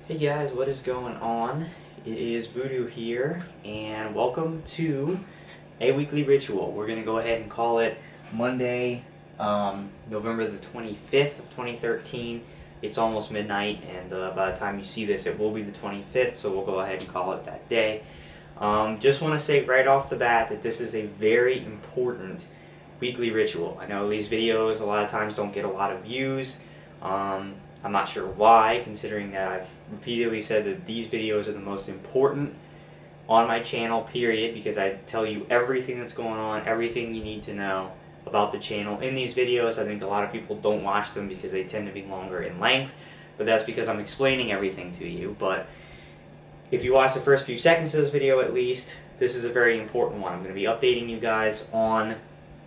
Hey guys, what is going on? It is Voodoo here, and welcome to a weekly ritual. We're going to go ahead and call it Monday, November the 25th of 2013. It's almost midnight, and by the time you see this, it will be the 25th, so we'll go ahead and call it that day. Just want to say right off the bat that this is a very important weekly ritual. I know these videos a lot of times don't get a lot of views. I'm not sure why, considering that I've repeatedly said that these videos are the most important on my channel, period, because I tell you everything that's going on, everything you need to know about the channel in these videos. I think a lot of people don't watch them because they tend to be longer in length, but that's because I'm explaining everything to you. But if you watch the first few seconds of this video at least, this is a very important one. I'm going to be updating you guys on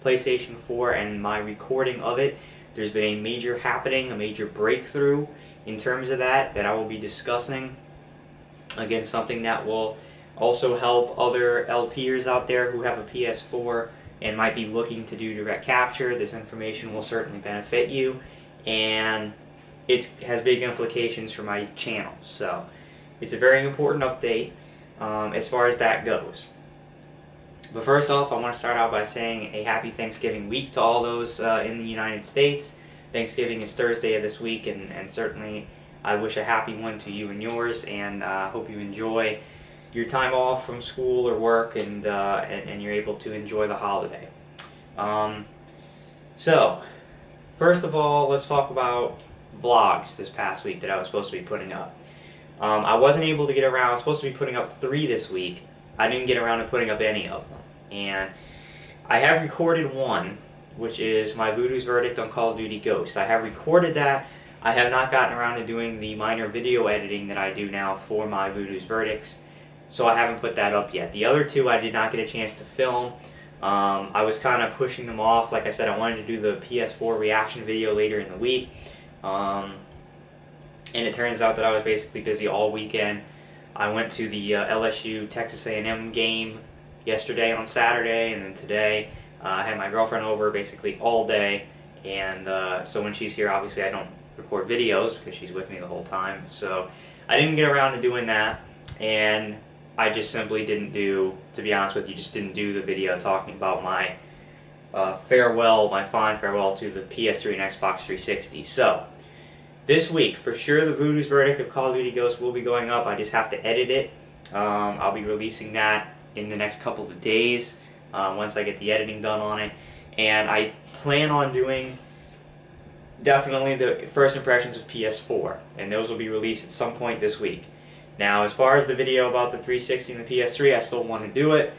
PlayStation 4 and my recording of it. There's been a major happening, a major breakthrough in terms of that I will be discussing. Again, something that will also help other LPers out there who have a PS4 and might be looking to do direct capture. This information will certainly benefit you, and it has big implications for my channel. So it's a very important update as far as that goes. But first off, I want to start out by saying a happy Thanksgiving week to all those in the United States. Thanksgiving is Thursday of this week, and certainly I wish a happy one to you and yours, and hope you enjoy your time off from school or work, and you're able to enjoy the holiday. So, first of all, let's talk about vlogs this past week that I was supposed to be putting up. I wasn't able to get around. I was supposed to be putting up 3 this week. I didn't get around to putting up any of them. And I have recorded one, which is my Voodoo's Verdict on Call of Duty Ghosts. I have recorded that. I have not gotten around to doing the minor video editing that I do now for my Voodoo's Verdicts, so I haven't put that up yet. The other 2 I did not get a chance to film. I was kind of pushing them off. Like I said, I wanted to do the PS4 reaction video later in the week. And it turns out that I was basically busy all weekend. I went to the LSU Texas A&M game yesterday on Saturday, and then today I had my girlfriend over basically all day, and so when she's here, obviously I don't record videos because she's with me the whole time, so I didn't get around to doing that, and I just simply didn't do, to be honest with you, just didn't do the video talking about my farewell, my fond farewell to the PS3 and Xbox 360. So this week, for sure, the Voodoo's Verdict of Call of Duty Ghosts will be going up. I just have to edit it. I'll be releasing that in the next couple of days once I get the editing done on it. And I plan on doing definitely the first impressions of PS4. And those will be released at some point this week. Now, as far as the video about the 360 and the PS3, I still want to do it.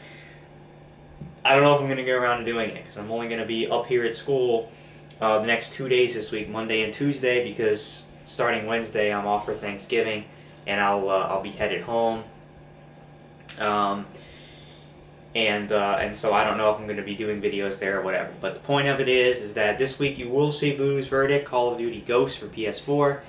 I don't know if I'm going to get around to doing it, because I'm only going to be up here at school the next 2 days this week, Monday and Tuesday, because starting Wednesday I'm off for Thanksgiving, and I'll be headed home. And so I don't know if I'm going to be doing videos there or whatever. But the point of it is that this week you will see Voodoo's Verdict, Call of Duty Ghosts for PS4.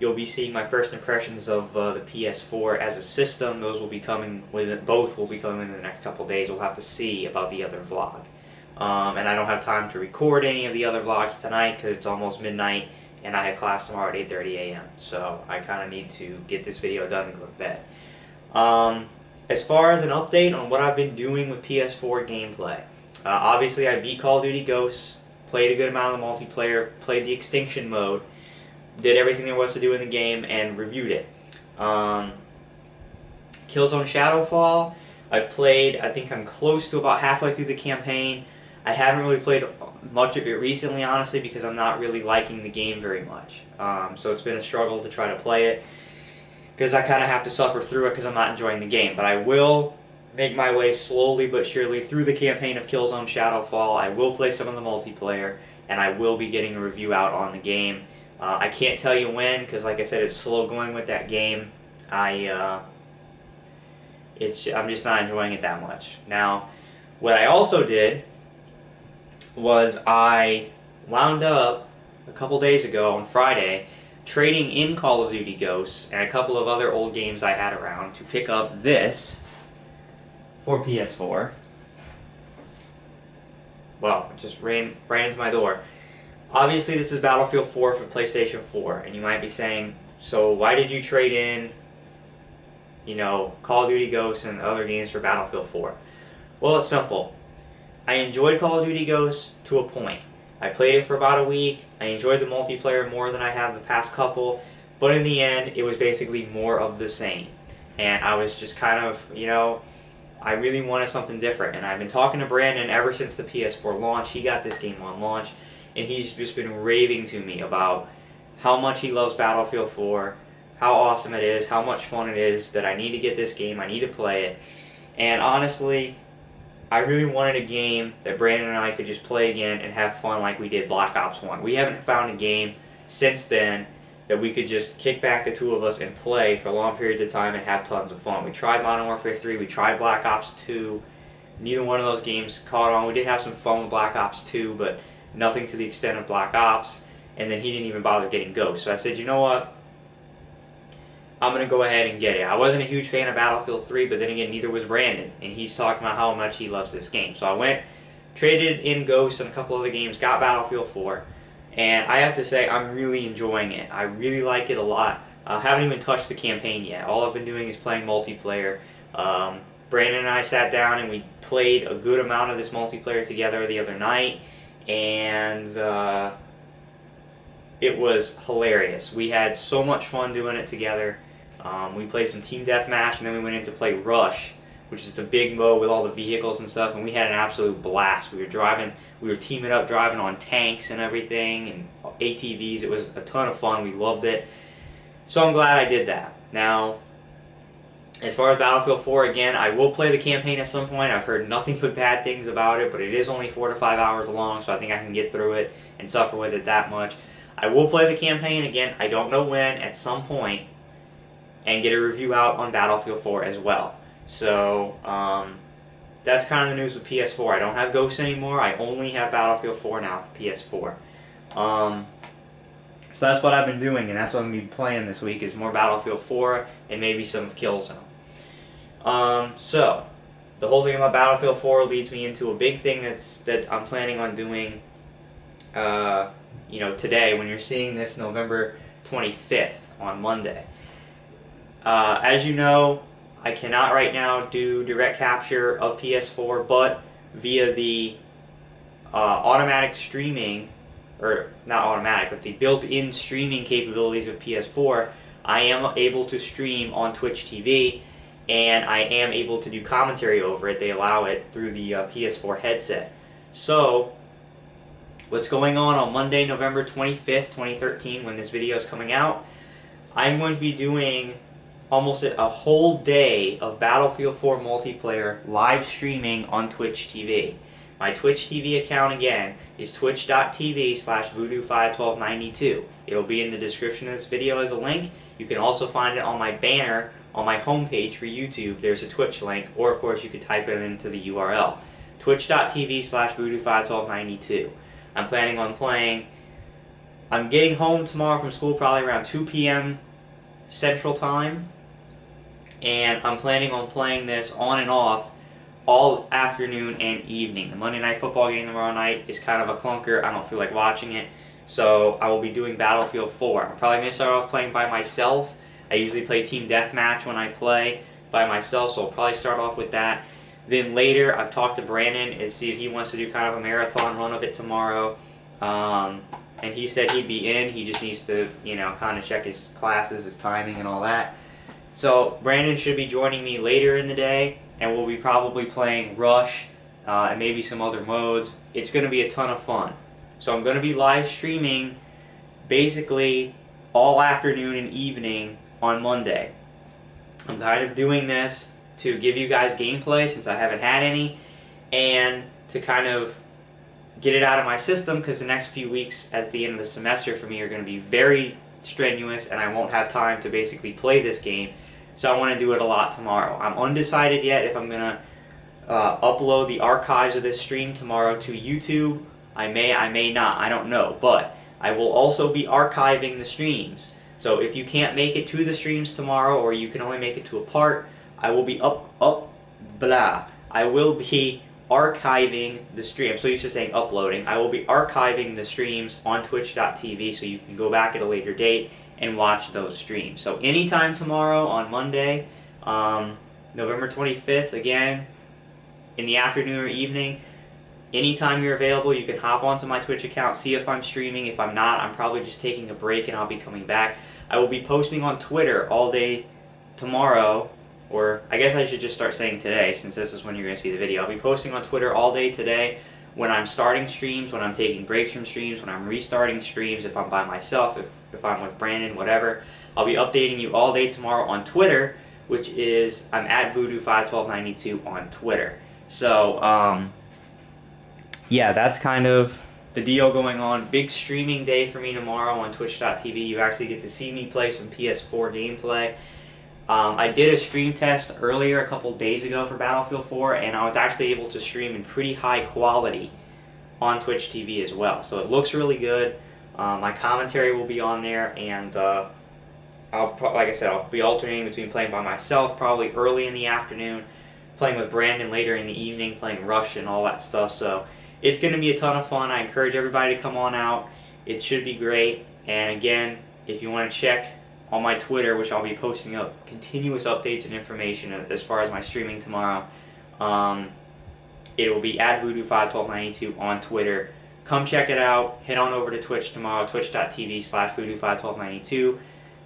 You'll be seeing my first impressions of the PS4 as a system. Those will be coming both will be coming in the next couple days. We'll have to see about the other vlog. And I don't have time to record any of the other vlogs tonight because it's almost midnight and I have class tomorrow at 8:30 a.m. So I kind of need to get this video done and go to bed. As far as an update on what I've been doing with PS4 gameplay, obviously I beat Call of Duty Ghosts, played a good amount of the multiplayer, played the Extinction mode, did everything there was to do in the game, and reviewed it. Killzone Shadowfall, I've played. I think I'm close to about halfway through the campaign. I haven't really played much of it recently, honestly, because I'm not really liking the game very much. So it's been a struggle to try to play it, because I kind of have to suffer through it because I'm not enjoying the game. But I will make my way slowly but surely through the campaign of Killzone Shadowfall. I will play some of the multiplayer, and I will be getting a review out on the game. I can't tell you when, because like I said, it's slow going with that game. I'm just not enjoying it that much. Now, what I also did was I wound up a couple days ago on Friday trading in Call of Duty Ghosts and a couple of other old games I had around to pick up this for PS4. Well, it just ran into my door. Obviously, this is Battlefield 4 for PlayStation 4, and you might be saying, so why did you trade in Call of Duty Ghosts and other games for Battlefield 4? Well, it's simple. I enjoyed Call of Duty Ghosts to a point. I played it for about a week. I enjoyed the multiplayer more than I have the past couple, but in the end, it was basically more of the same. And I was just kind of, I really wanted something different. And I've been talking to Brandon ever since the PS4 launch. He got this game on launch, and he's just been raving to me about how much he loves Battlefield 4, how awesome it is, how much fun it is, that I need to get this game, I need to play it. And honestly, I really wanted a game that Brandon and I could just play again and have fun like we did Black Ops 1. We haven't found a game since then that we could just kick back the two of us and play for long periods of time and have tons of fun. We tried Modern Warfare 3, we tried Black Ops 2. Neither one of those games caught on. We did have some fun with Black Ops 2, but nothing to the extent of Black Ops. And then he didn't even bother getting Ghost. So I said, you know what? I'm going to go ahead and get it. I wasn't a huge fan of Battlefield 3, but then again, neither was Brandon. And he's talking about how much he loves this game. So I went, traded in Ghost and a couple other games, got Battlefield 4. And I have to say, I'm really enjoying it. I really like it a lot. I haven't even touched the campaign yet. All I've been doing is playing multiplayer. Brandon and I sat down and we played a good amount of this multiplayer together the other night. And it was hilarious. We had so much fun doing it together. We played some Team Deathmatch, and then we went in to play Rush, which is the big mode with all the vehicles and stuff, and we had an absolute blast. We were teaming up, driving on tanks and everything, and ATVs. It was a ton of fun. We loved it. So I'm glad I did that. Now, as far as Battlefield 4, again, I will play the campaign at some point. I've heard nothing but bad things about it, but it is only 4 to 5 hours long, so I think I can get through it and suffer with it that much. I will play the campaign again, I don't know when, at some point, and get a review out on Battlefield 4 as well. So, that's kind of the news with PS4. I don't have Ghosts anymore, I only have Battlefield 4 now for PS4. So that's what I've been doing, and that's what I'm going to be playing this week, is more Battlefield 4 and maybe some Killzone. So, the whole thing about Battlefield 4 leads me into a big thing that I'm planning on doing today, when you're seeing this, November 25th on Monday. As you know, I cannot right now do direct capture of PS4, but via the automatic streaming, or not automatic, but the built-in streaming capabilities of PS4, I am able to stream on Twitch TV, and I am able to do commentary over it. They allow it through the PS4 headset. So, what's going on Monday, November 25th, 2013, when this video is coming out, I'm going to be doing almost a whole day of Battlefield 4 multiplayer live streaming on Twitch TV. My Twitch TV account, again, is twitch.tv/voodoo51292. It'll be in the description of this video as a link. You can also find it on my banner on my homepage for YouTube. There's a Twitch link, or of course you could type it into the URL. twitch.tv/voodoo51292. I'm planning on playing. I'm getting home tomorrow from school probably around 2 p.m. Central Time, and I'm planning on playing this on and off all afternoon and evening. The Monday Night Football game tomorrow night is kind of a clunker. I don't feel like watching it, so I will be doing Battlefield 4. I'm probably going to start off playing by myself. I usually play Team Deathmatch when I play by myself, so I'll probably start off with that. Then later, I've talked to Brandon and see if he wants to do kind of a marathon run of it tomorrow. And he said he'd be in. He just needs to, kind of check his classes, his timing, and all that. So Brandon should be joining me later in the day, and we'll be probably playing Rush and maybe some other modes. It's going to be a ton of fun. So I'm going to be live streaming basically all afternoon and evening on Monday. I'm kind of doing this to give you guys gameplay since I haven't had any, and to kind of get it out of my system, because the next few weeks at the end of the semester for me are going to be very strenuous, and I won't have time to basically play this game, so I want to do it a lot tomorrow. I'm undecided yet if I'm going to upload the archives of this stream tomorrow to YouTube. I may not, I don't know, but I will also be archiving the streams. So if you can't make it to the streams tomorrow, or you can only make it to a part, I will be I will be archiving the stream. I'm so used to saying uploading. I will be archiving the streams on twitch.tv, so you can go back at a later date and watch those streams. So anytime tomorrow on Monday, November 25th, again, in the afternoon or evening. Anytime you're available, you can hop onto my Twitch account, see if I'm streaming. If I'm not, I'm probably just taking a break and I'll be coming back. I will be posting on Twitter all day tomorrow, or I guess I should just start saying today, since this is when you're going to see the video. I'll be posting on Twitter all day today when I'm starting streams, when I'm taking breaks from streams, when I'm restarting streams, if I'm by myself, if I'm with Brandon, whatever. I'll be updating you all day tomorrow on Twitter, which is, I'm at Voodoo51292 on Twitter. So, yeah, that's kind of the deal going on. Big streaming day for me tomorrow on Twitch.tv. You actually get to see me play some PS4 gameplay. I did a stream test earlier a couple days ago for Battlefield 4, and I was actually able to stream in pretty high quality on Twitch TV as well. So it looks really good. My commentary will be on there, and like I said, I'll be alternating between playing by myself probably early in the afternoon, playing with Brandon later in the evening, playing Rush and all that stuff. So it's going to be a ton of fun. I encourage everybody to come on out. It should be great. And again, if you want to check on my Twitter, which I'll be posting up continuous updates and information as far as my streaming tomorrow, it will be at Voodoo51292 on Twitter. Come check it out. Head on over to Twitch tomorrow, twitch.tv/Voodoo51292,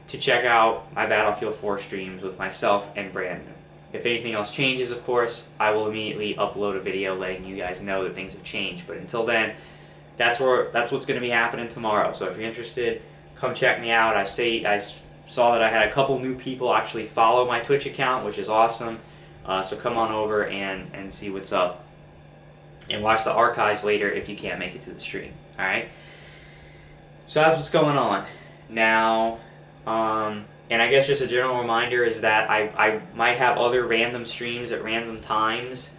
to check out my Battlefield 4 streams with myself and Brandon. If anything else changes, of course, I will immediately upload a video letting you guys know that things have changed. But until then, that's what's going to be happening tomorrow. So if you're interested, come check me out. I saw that I had a couple new people actually follow my Twitch account, which is awesome. So come on over and see what's up. And watch the archives later if you can't make it to the stream. Alright? So that's what's going on. Now, and I guess just a general reminder is that I might have other random streams at random times,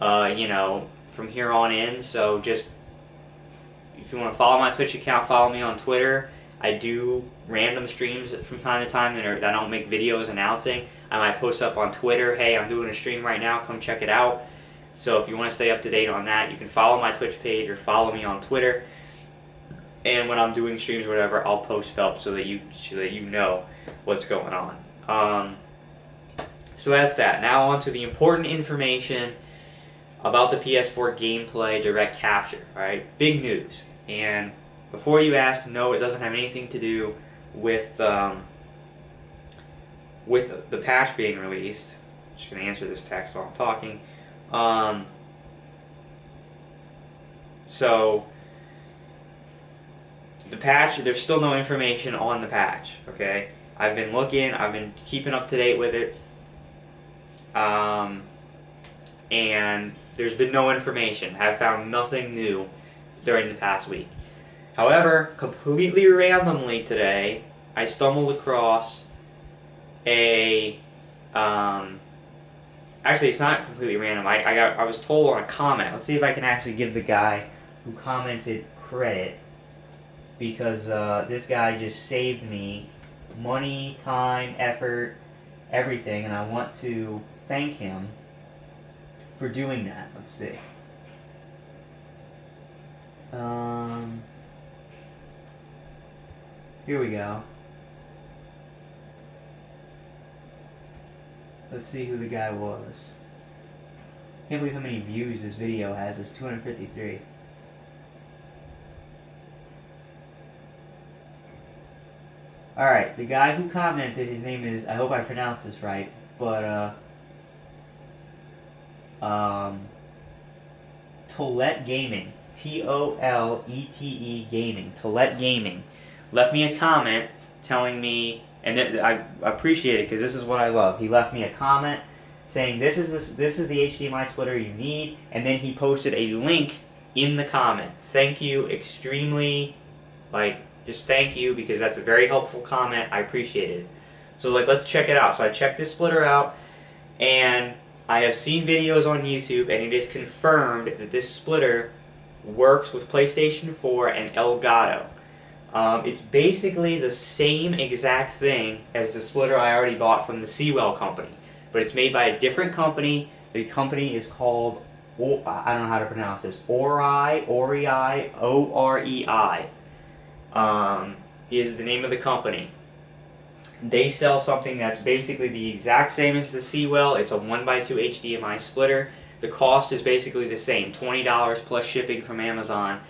you know, from here on in. So just, if you want to follow my Twitch account, follow me on Twitter. I do random streams from time to time that I don't make videos announcing. I might post up on Twitter, hey, I'm doing a stream right now, come check it out. So if you want to stay up to date on that, you can follow my Twitch page or follow me on Twitter. And when I'm doing streams or whatever, I'll post up so that you know what's going on. So that's that. Now on to the important information about the PS4 gameplay direct capture. Alright, big news. And before you ask, no, it doesn't have anything to do with the patch being released. I'm just going to answer this text while I'm talking. So the patch, there's still no information on the patch, okay? I've been looking, I've been keeping up to date with it, and there's been no information. I've found nothing new during the past week. However, completely randomly today, I stumbled across a, actually it's not completely random, I was told on a comment. Let's see if I can actually give the guy who commented credit, because this guy just saved me money, time, effort, everything, and I want to thank him for doing that. Let's see. Here we go. Let's see who the guy was. Can't believe how many views this video has. It's 253. Alright, the guy who commented, his name is, I hope I pronounced this right, but, Tollette Gaming. T-O-L-E-T-E Gaming. Tollette Gaming. Left me a comment telling me, and I appreciate it because this is what I love. He left me a comment saying this is the HDMI splitter you need, and then he posted a link in the comment. Thank you, extremely, just thank you, because that's a very helpful comment. I appreciate it. So let's check it out. So I checked this splitter out, and I have seen videos on YouTube, and it is confirmed that this splitter works with PlayStation 4 and Elgato. It's basically the same exact thing as the splitter I already bought from the Sewell company, but it's made by a different company. The company is called, I don't know how to pronounce this, Orei, O-R-E-I. Is the name of the company. They sell something that's basically the exact same as the Seawell. It's a 1x2 HDMI splitter. The cost is basically the same, $20 plus shipping from Amazon.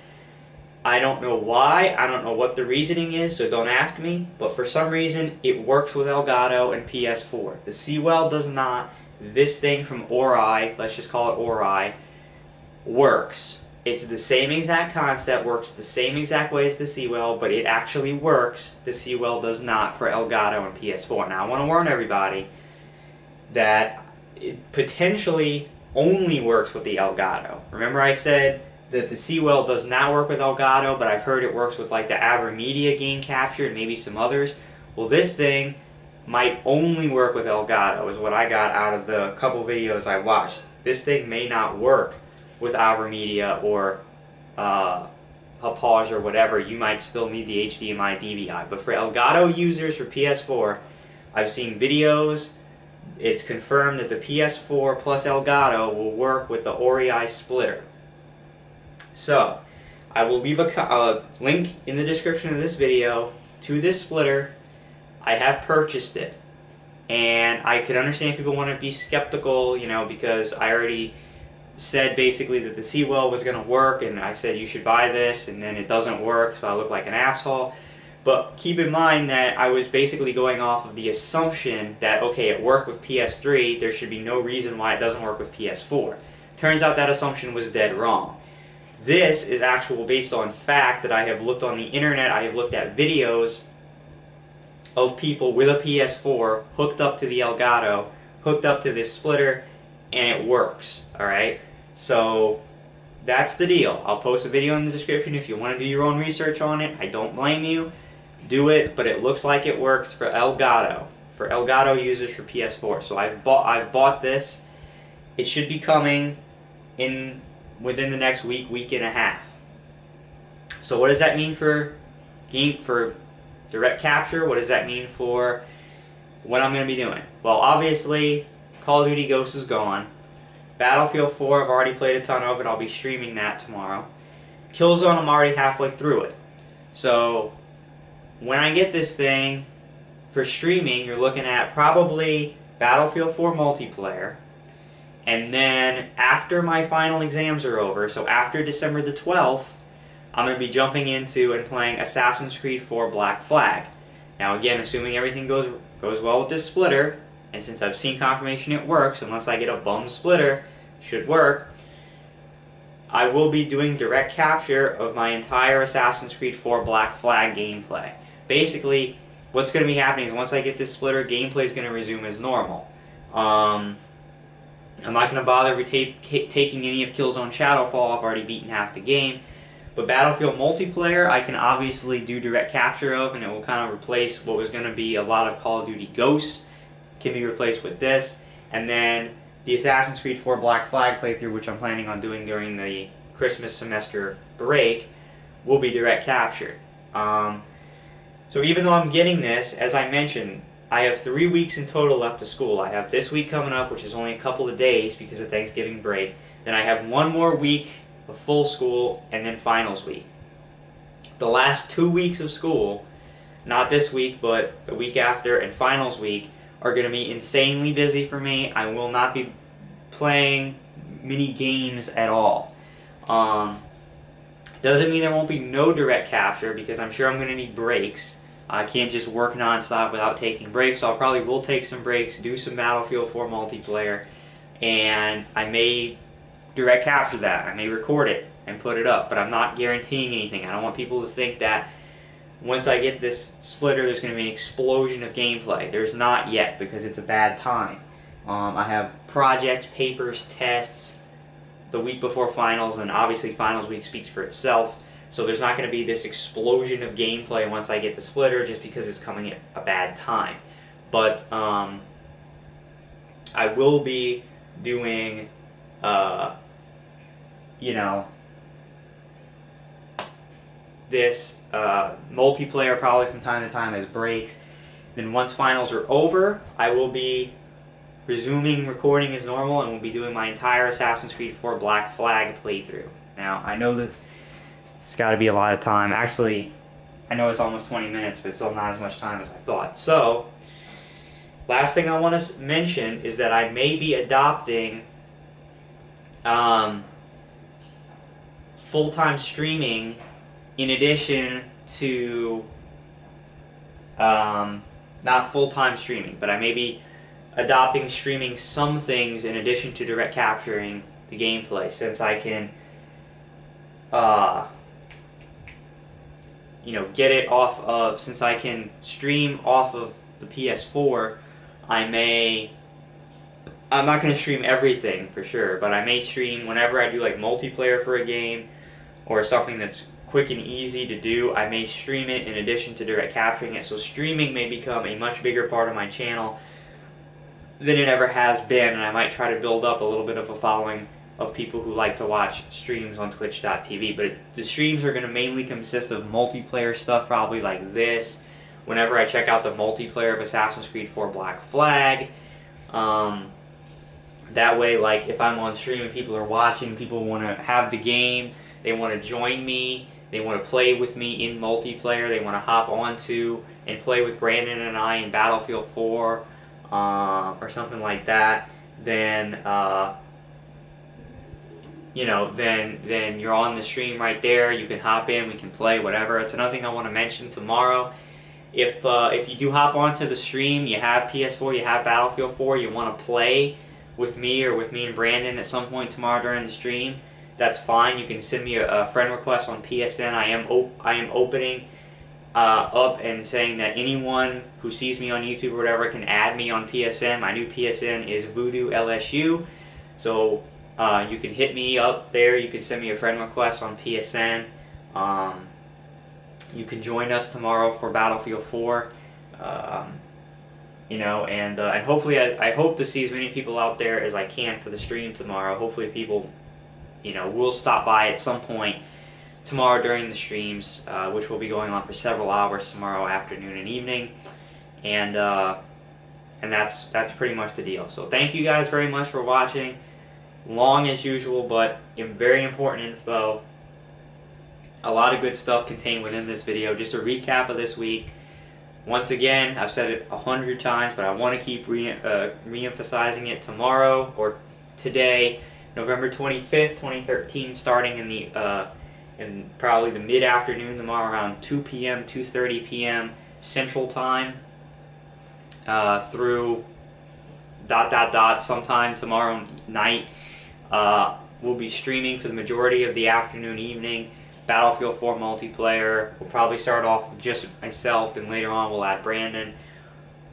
I don't know why, I don't know what the reasoning is, so don't ask me, but for some reason it works with Elgato and PS4. The Seawell does not. This thing from Ori, let's just call it Ori, works. It's the same exact concept, works the same exact way as the Seawell, but it actually works. The Seawell does not for Elgato and PS4. Now I want to warn everybody that it potentially only works with the Elgato. Remember I said that the Seawell does not work with Elgato, but I've heard it works with like the AverMedia game capture and maybe some others. Well, this thing might only work with Elgato is what I got out of the couple videos I watched. This thing may not work with AverMedia or Hauppauge or whatever. You might still need the HDMI DVI. But for Elgato users for PS4, I've seen videos. It's confirmed that the PS4 plus Elgato will work with the Ori splitter. So, I will leave a link in the description of this video to this splitter. I have purchased it. And I could understand people want to be skeptical, you know, because I already said basically that the Seawell was going to work, and I said you should buy this, and then it doesn't work, so I look like an asshole. But keep in mind that I was basically going off of the assumption that, okay, it worked with PS3, there should be no reason why it doesn't work with PS4. Turns out that assumption was dead wrong. This is actual based on fact that I have looked on the internet, I have looked at videos of people with a PS4 hooked up to the Elgato, hooked up to this splitter, and it works, alright? So, that's the deal. I'll post a video in the description if you want to do your own research on it. I don't blame you. Do it, but it looks like it works for Elgato users for PS4. So I've bought this. It should be coming within the next week and a half. So what does that mean for direct capture? What does that mean for what I'm going to be doing? Well, obviously, Call of Duty Ghosts is gone. Battlefield 4, I've already played a ton of it. I'll be streaming that tomorrow. Killzone, I'm already halfway through it. So, when I get this thing for streaming, you're looking at probably Battlefield 4 multiplayer. And then, after my final exams are over, so after December the 12th, I'm going to be jumping into and playing Assassin's Creed 4 Black Flag. Now again, assuming everything goes well with this splitter, and since I've seen confirmation it works, unless I get a bum splitter, should work, I will be doing direct capture of my entire Assassin's Creed 4 Black Flag gameplay. Basically, what's going to be happening is once I get this splitter, gameplay is going to resume as normal. I'm not going to bother taking any of Killzone Shadowfall, I've already beaten half the game. But Battlefield multiplayer, I can obviously do direct capture of, and it will kind of replace what was going to be a lot of Call of Duty Ghosts, can be replaced with this. And then the Assassin's Creed 4 Black Flag playthrough, which I'm planning on doing during the Christmas semester break, will be direct captured. So even though I'm getting this, as I mentioned, I have 3 weeks in total left of school. I have this week coming up, which is only a couple of days because of Thanksgiving break. Then I have one more week of full school, and then finals week. The last 2 weeks of school, not this week, but the week after and finals week, are going to be insanely busy for me. I will not be playing mini games at all. Doesn't mean there won't be no direct capture, because I'm sure I'm going to need breaks. I can't just work non-stop without taking breaks, so I probably will take some breaks, do some Battlefield 4 multiplayer, and I may direct capture that. I may record it and put it up, but I'm not guaranteeing anything. I don't want people to think that once I get this splitter there's going to be an explosion of gameplay. There's not yet, because it's a bad time. I have projects, papers, tests the week before finals, and obviously finals week speaks for itself. So there's not going to be this explosion of gameplay once I get the splitter, just because it's coming at a bad time. But I will be doing, this multiplayer probably from time to time as breaks. Then once finals are over, I will be resuming recording as normal, and will be doing my entire Assassin's Creed 4 Black Flag playthrough. Now, I know that it's got to be a lot of time. Actually, I know it's almost 20 minutes, but it's still not as much time as I thought. So, Last thing I want to mention is that I may be adopting full-time streaming in addition to not full-time streaming, but I may be adopting streaming some things in addition to direct capturing the gameplay, since I can get it off of, since I can stream off of the PS4. I'm not going to stream everything for sure, but I may stream whenever I do like multiplayer for a game or something that's quick and easy to do. I may stream it in addition to direct capturing it, so streaming may become a much bigger part of my channel than it ever has been, and I might try to build up a little bit of a following of people who like to watch streams on twitch.tv. But the streams are going to mainly consist of multiplayer stuff, probably like this. Whenever I check out the multiplayer of Assassin's Creed 4 Black Flag, that way, like, if I'm on stream and people are watching, people want to have the game, they want to join me, they want to play with me in multiplayer, they want to hop onto and play with Brandon and I in Battlefield 4, or something like that, then then you're on the stream right there. You can hop in, we can play, whatever. It's another thing I want to mention tomorrow. If you do hop onto the stream, you have PS4, you have Battlefield 4, you want to play with me or with me and Brandon at some point tomorrow during the stream, that's fine. You can send me a friend request on PSN. I am opening up and saying that anyone who sees me on YouTube or whatever can add me on PSN. My new PSN is Voodoo LSU, so you can hit me up there. You can send me a friend request on PSN. You can join us tomorrow for Battlefield 4. And hopefully I hope to see as many people out there as I can for the stream tomorrow. Hopefully people, will stop by at some point tomorrow during the streams, which will be going on for several hours tomorrow afternoon and evening. And that's pretty much the deal. So thank you guys very much for watching. Long as usual, but very important info. A lot of good stuff contained within this video. Just a recap of this week. Once again, I've said it 100 times, but I want to keep re-emphasizing it tomorrow, or today, November 25th, 2013, starting in probably the mid-afternoon tomorrow around 2 p.m., 2:30 p.m. Central Time, through ... sometime tomorrow night. We'll be streaming for the majority of the afternoon, evening. Battlefield 4 multiplayer. We'll probably start off with just myself, and later on we'll add Brandon.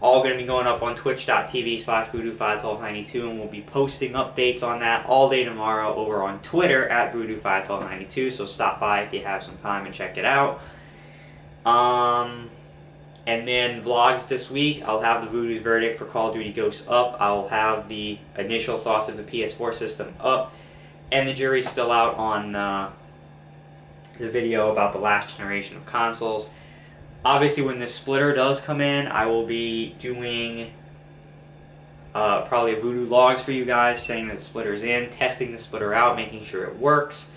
All going to be going up on twitch.tv/voodoo51292, and we'll be posting updates on that all day tomorrow over on Twitter at voodoo51292, so stop by if you have some time and check it out. And then vlogs this week, I'll have the Voodoo's Verdict for Call of Duty Ghosts up. I'll have the initial thoughts of the PS4 system up, and the jury's still out on the video about the last generation of consoles. Obviously, when this splitter does come in, I will be doing probably a Voodoo Logs for you guys, saying that the splitter's in, testing the splitter out, making sure it works.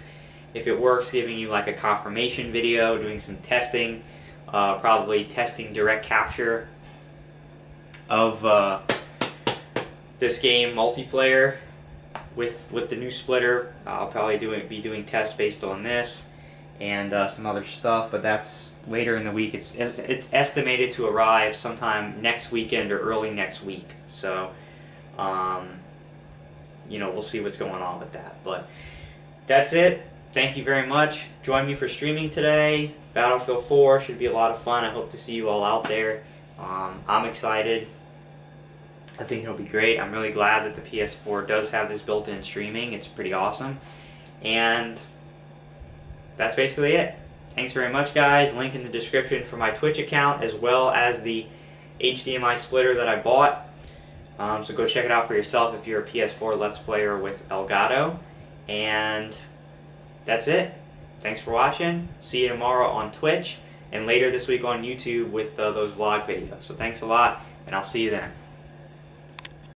If it works, giving you like a confirmation video, doing some testing, probably testing direct capture of this game multiplayer with the new splitter. I'll probably be doing tests based on this and some other stuff, but that's later in the week. It's estimated to arrive sometime next weekend or early next week. So, we'll see what's going on with that. But that's it. Thank you very much. Join me for streaming today. Battlefield 4 should be a lot of fun. I hope to see you all out there. I'm excited. I think it'll be great. I'm really glad that the PS4 does have this built-in streaming. It's pretty awesome. And that's basically it. Thanks very much, guys. Link in the description for my Twitch account, as well as the HDMI splitter that I bought. So go check it out for yourself if you're a PS4 Let's Player with Elgato. And that's it. Thanks for watching. See you tomorrow on Twitch, and later this week on YouTube with those vlog videos. So thanks a lot, and I'll see you then.